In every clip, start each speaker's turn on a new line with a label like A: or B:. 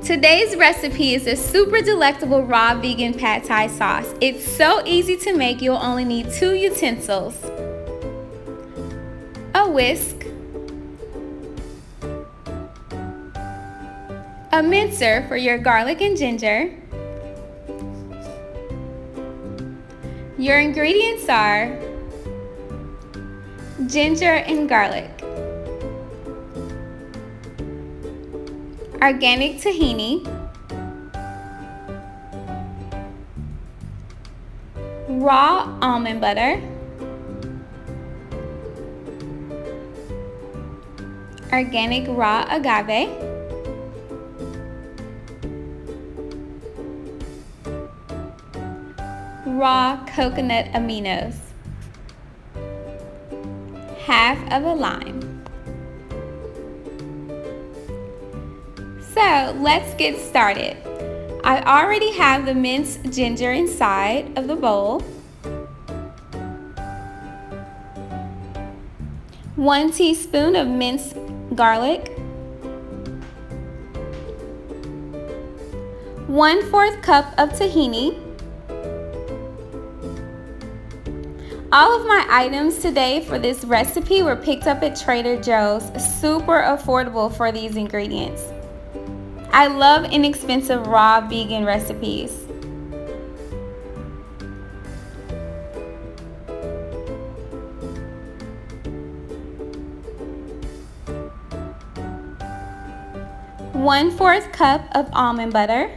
A: Today's recipe is a super delectable raw vegan pad thai sauce. It's so easy to make, you'll only need 2 utensils, a whisk, a mincer for your garlic and ginger. Your ingredients are ginger and garlic, organic tahini, raw almond butter, organic raw agave, raw coconut aminos, half of a lime. So let's get started. I already have the minced ginger inside of the bowl, 1 teaspoon of minced garlic, 1/4 cup of tahini. All of my items today for this recipe were picked up at Trader Joe's. Super affordable for these ingredients. I love inexpensive raw vegan recipes. One-fourth cup of almond butter,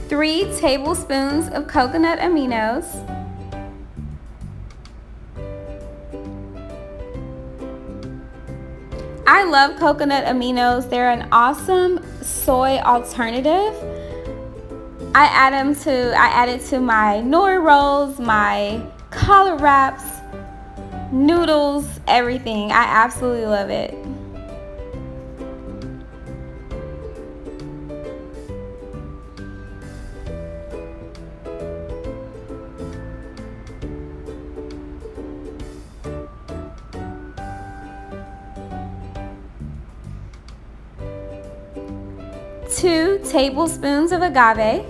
A: three tablespoons of coconut aminos, I love coconut aminos. They're an awesome soy alternative. I add it to my Nori Rolls, my collard wraps, noodles, everything. I absolutely love it. Two tablespoons of agave,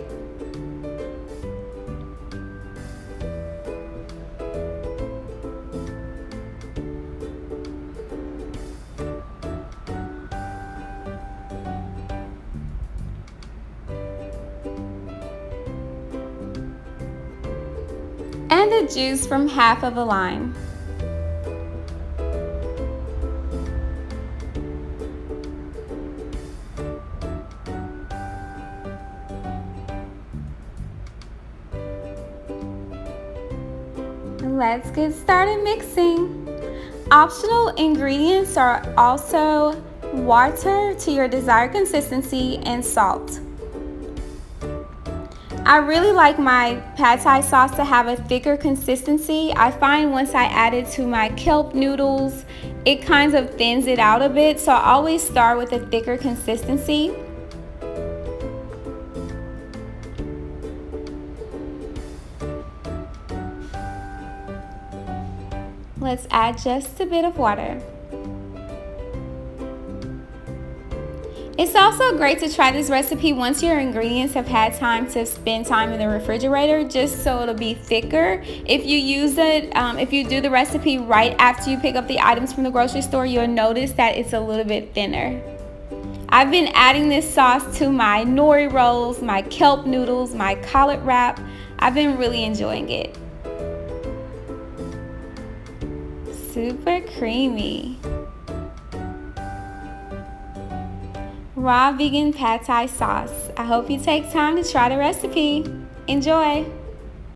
A: and the juice from half of a lime. Let's get started mixing. Optional ingredients are also water to your desired consistency and salt. I really like my pad thai sauce to have a thicker consistency. I find once I add it to my kelp noodles, it kind of thins it out a bit, so I always start with a thicker consistency. Let's add just a bit of water. It's also great to try this recipe once your ingredients have had time to spend time in the refrigerator, just so it'll be thicker. If you use it, if you do the recipe right after you pick up the items from the grocery store, you'll notice that it's a little bit thinner. I've been adding this sauce to my Nori Rolls, my kelp noodles, my collard wrap. I've been really enjoying it. Super creamy. Raw vegan pad thai sauce. I hope you take time to try the recipe. Enjoy!